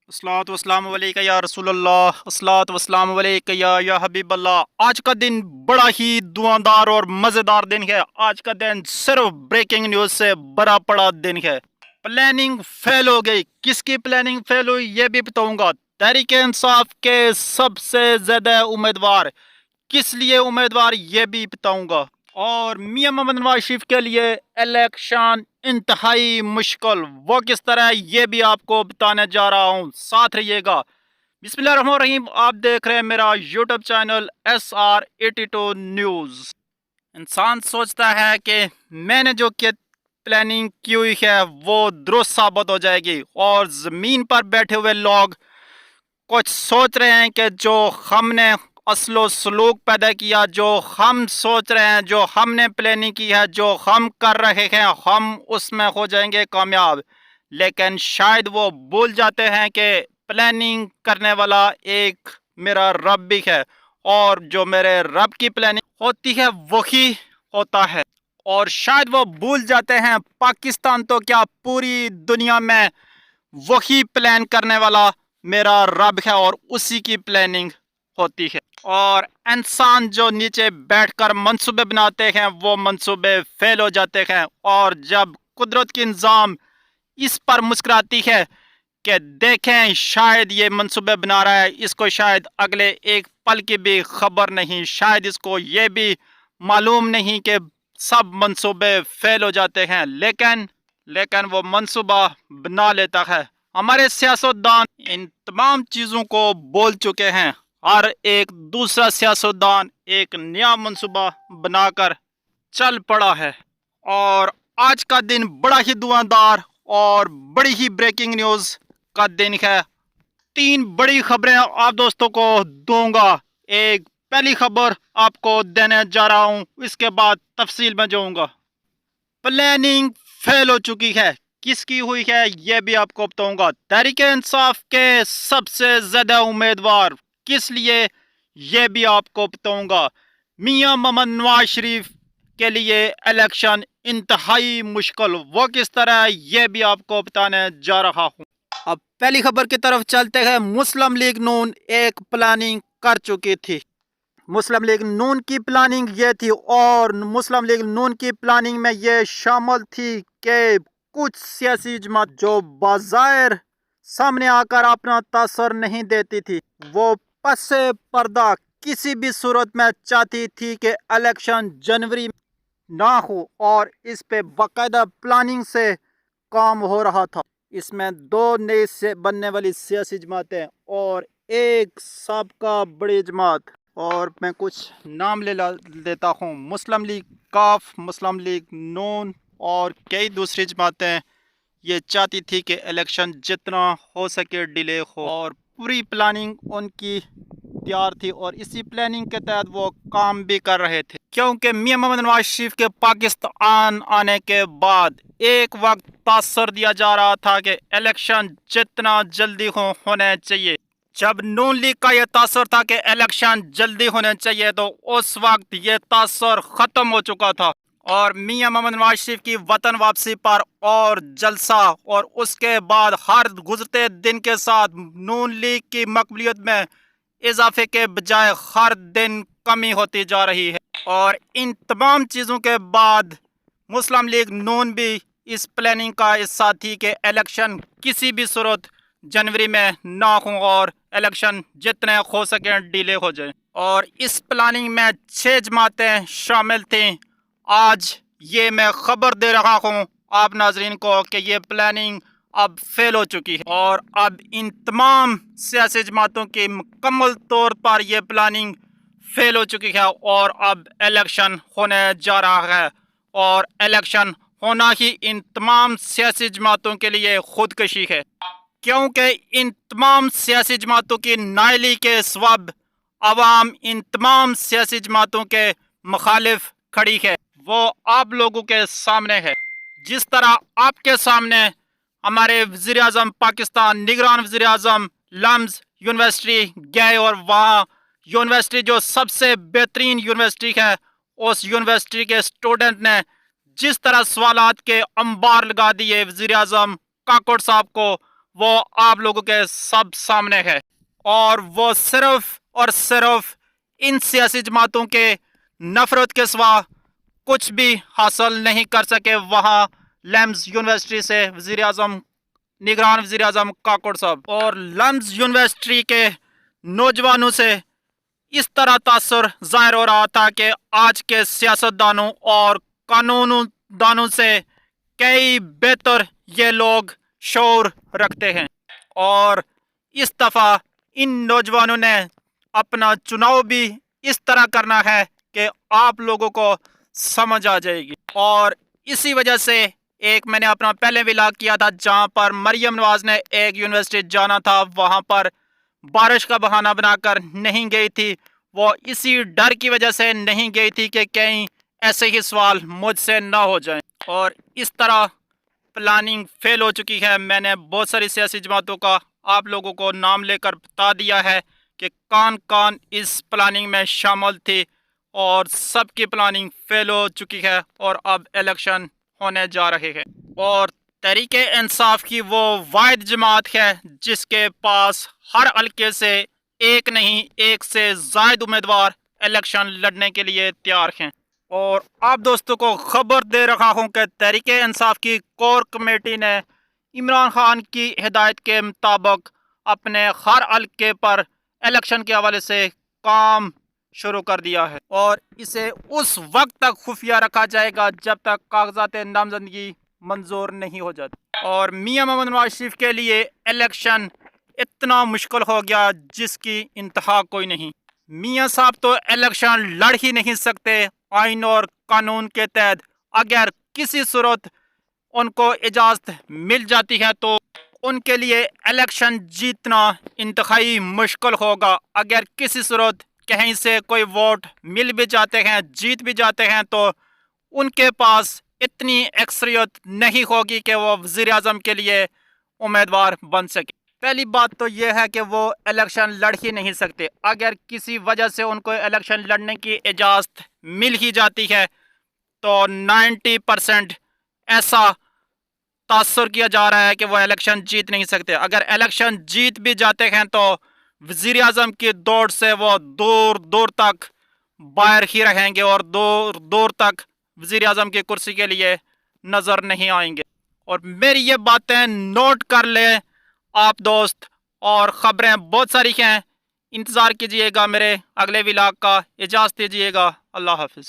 अस्सलातु वस्सलामु अलैका या रसूल अल्लाह, अस्सलातु वस्सलामु अलैका या हबीब अल्लाह। आज का दिन बड़ा ही धुआंधार और मज़ेदार दिन है। आज का दिन सिर्फ ब्रेकिंग न्यूज़ से भरा पड़ा दिन है। प्लानिंग फेल हो गई। किसकी प्लानिंग फेल हुई ये भी बताऊंगा। तहरीक इंसाफ के सबसे ज़्यादा उम्मीदवार किस लिए उम्मीदवार ये भी बताऊंगा। और मियां मोहम्मद नवाज शरीफ के लिए इलेक्शन इंतहाई मुश्किल, वो किस तरह ये भी आपको बताने जा रहा हूँ, साथ रहिएगा। बिस्मिल्लाहिर्रहमानिर्रहीम। आप देख रहे हैं मेरा यूट्यूब चैनल SR82 न्यूज़। इंसान सोचता है कि मैंने जो कि प्लानिंग की हुई है वो दुरुस्त साबित हो जाएगी, और ज़मीन पर बैठे हुए लोग कुछ सोच रहे हैं कि जो हमने असलो सलूक पैदा किया, जो हम सोच रहे हैं, जो हमने प्लानिंग की है, जो हम कर रहे हैं, हम उसमें हो जाएंगे कामयाब। लेकिन शायद वो भूल जाते हैं कि प्लानिंग करने वाला एक मेरा रब भी है, और जो मेरे रब की प्लानिंग होती है वही होता है। और शायद वो भूल जाते हैं पाकिस्तान तो क्या पूरी दुनिया में वही प्लान करने वाला मेरा रब है, और उसी की प्लानिंग होती है। और इंसान जो नीचे बैठकर मंसूबे बनाते हैं वो मंसूबे फेल हो जाते हैं। और जब कुदरत की इंजाम इस पर मुस्कुराती है कि देखें शायद ये मंसूबे बना रहा है, इसको शायद अगले एक पल की भी खबर नहीं, शायद इसको ये भी मालूम नहीं कि सब मंसूबे फेल हो जाते हैं, लेकिन वो मंसूबा बना लेता है। हमारे सियासतदान इन तमाम चीज़ों को बोल चुके हैं। हर एक दूसरा सियासतदान एक नया मंसूबा बनाकर चल पड़ा है। और आज का दिन बड़ा ही धुआंधार और बड़ी ही ब्रेकिंग न्यूज़ का दिन है। तीन बड़ी खबरें आप दोस्तों को दूंगा। एक पहली खबर आपको देने जा रहा हूं, इसके बाद तफसील में जाऊंगा। प्लानिंग फेल हो चुकी है। किसकी हुई है ये भी आपको बताऊंगा। तहरीक इंसाफ के सबसे ज्यादा उम्मीदवार किस लिए ये भी आपको बताऊंगा। मियां मोहम्मद नवाज शरीफ के लिए इलेक्शन इंतहाई मुश्किल, वो किस तरह ये भी आपको बताने जा रहा हूँ। अब पहली खबर की तरफ चलते हैं। मुस्लिम लीग नून एक प्लानिंग कर चुकी थी। मुस्लिम लीग नून की प्लानिंग ये थी, और मुस्लिम लीग नून की प्लानिंग में ये शामिल थी कि कुछ सियासी जमात जो बाज़ाहिर सामने आकर अपना तासर नहीं देती थी, वो पसे पर्दा किसी भी सूरत में चाहती थी कि इलेक्शन जनवरी ना हो, और इस पे बाकायदा प्लानिंग से काम हो रहा था। इसमें दो नई से बनने वाली सियासी जमातें और एक सबका बड़ी जमात, और मैं कुछ नाम लेता हूँ। मुस्लिम लीग काफ, मुस्लिम लीग नून और कई दूसरी जमातें ये चाहती थी कि इलेक्शन जितना हो सके डिले हो, और पूरी प्लानिंग उनकी तैयार थी, और इसी प्लानिंग के तहत वो काम भी कर रहे थे। क्योंकि मियां मोहम्मद नवाज शरीफ के पाकिस्तान आने के बाद एक वक्त तासर दिया जा रहा था कि इलेक्शन जितना जल्दी होने चाहिए। जब नून लीग का यह तासर था कि इलेक्शन जल्दी होने चाहिए, तो उस वक्त ये तासर ख़त्म हो चुका था, और मियां मोहम्मद नवाज शरीफ की वतन वापसी पर और जलसा, और उसके बाद हर गुजरते दिन के साथ नून लीग की मकबूलियत में इजाफे के बजाय हर दिन कमी होती जा रही है। और इन तमाम चीज़ों के बाद मुस्लिम लीग नून भी इस प्लानिंग का हिस्सा थी कि इलेक्शन किसी भी सूरत जनवरी में ना हो, और इलेक्शन जितने हो सके डिले हो जाए। और इस प्लानिंग में 6 जमातें शामिल थीं। आज ये मैं खबर दे रहा हूँ आप नाजरीन को कि ये प्लानिंग अब फेल हो चुकी है, और अब इन तमाम सियासी जमातों की मुकम्मल तौर पर यह प्लानिंग फेल हो चुकी है, और अब इलेक्शन होने जा रहा है। और इलेक्शन होना ही इन तमाम सियासी जमातों के लिए खुदकशी है, क्योंकि इन तमाम सियासी जमातों की नाइली के सबब आवाम इन तमाम सियासी जमातों के मुखालिफ खड़ी है। वो आप लोगों के सामने है। जिस तरह आपके सामने हमारे वज़ीर आज़म पाकिस्तान, निगरान वज़ीर आज़म लम्स यूनिवर्सिटी गए, और वहाँ यूनिवर्सिटी जो सबसे बेहतरीन यूनिवर्सिटी है, उस यूनिवर्सिटी के स्टूडेंट ने जिस तरह सवालात के अंबार लगा दिए वज़ीर आज़म काकोड़ साहब को, وہ آپ لوگوں کے سب سامنے ہے، اور وہ صرف اور صرف ان سیاسی جماعتوں کے نفرت کے سوا کچھ بھی حاصل نہیں کر سکے۔ وہاں لیمز یونیورسٹی سے وزیر اعظم، نگران وزیر اعظم کاکڑ صاحب اور لیمز یونیورسٹی کے نوجوانوں سے اس طرح تاثر ظاہر ہو رہا تھا کہ آج کے سیاستدانوں اور قانون دانوں سے کئی بہتر یہ لوگ شعور رکھتے ہیں، اور اس دفعہ ان نوجوانوں نے اپنا چناؤ بھی اس طرح کرنا ہے کہ آپ لوگوں کو سمجھ آ جائے گی۔ اور اسی وجہ سے ایک میں نے اپنا پہلے ولاگ کیا تھا جہاں پر مریم نواز نے ایک یونیورسٹی جانا تھا، وہاں پر بارش کا بہانہ بنا کر نہیں گئی تھی۔ وہ اسی ڈر کی وجہ سے نہیں گئی تھی کہ کہیں ایسے ہی سوال مجھ سے نہ ہو جائیں، اور اس طرح پلاننگ فیل ہو چکی ہے۔ میں نے بہت ساری سیاسی جماعتوں کا آپ لوگوں کو نام لے کر بتا دیا ہے کہ کون کون اس پلاننگ میں شامل تھی، اور سب کی پلاننگ فیل ہو چکی ہے، اور اب الیکشن ہونے جا رہے ہیں۔ اور تحریک انصاف کی وہ واحد جماعت ہے جس کے پاس ہر حلقے سے ایک نہیں ایک سے زائد امیدوار الیکشن لڑنے کے لیے تیار ہیں۔ اور آپ دوستوں کو خبر دے رہا ہوں کہ تحریک انصاف کی کور کمیٹی نے عمران خان کی ہدایت کے مطابق اپنے ہر حلقے پر الیکشن کے حوالے سے کام شروع کر دیا ہے، اور اسے اس وقت تک خفیہ رکھا جائے گا جب تک کاغذات نامزدگی منظور نہیں ہو جاتی۔ اور میاں محمد نواز شریف کے لیے الیکشن اتنا مشکل ہو گیا جس کی انتہا کوئی نہیں۔ میاں صاحب تو الیکشن لڑ ہی نہیں سکتے آئین اور قانون کے تحت۔ اگر کسی صورت ان کو اجازت مل جاتی ہے تو ان کے لیے الیکشن جیتنا انتہائی مشکل ہوگا۔ اگر کسی صورت کہیں سے کوئی ووٹ مل بھی جاتے ہیں، جیت بھی جاتے ہیں، تو ان کے پاس اتنی اکثریت نہیں ہوگی کہ وہ وزیر اعظم کے لیے امیدوار بن سکے۔ پہلی بات تو یہ ہے کہ وہ الیکشن لڑ ہی نہیں سکتے۔ اگر کسی وجہ سے ان کو الیکشن لڑنے کی اجازت مل ہی جاتی ہے تو 90% ایسا تاثر کیا جا رہا ہے کہ وہ الیکشن جیت نہیں سکتے۔ اگر الیکشن جیت بھی جاتے ہیں تو وزیر اعظم کی دوڑ سے وہ دور دور تک باہر ہی رہیں گے، اور دور دور تک وزیر اعظم کی کرسی کے لیے نظر نہیں آئیں گے۔ اور میری یہ باتیں نوٹ کر لیں آپ دوست، اور خبریں بہت ساری ہیں، انتظار کیجئے گا میرے اگلے ولاگ کا۔ اجازت دیجئے گا، اللہ حافظ۔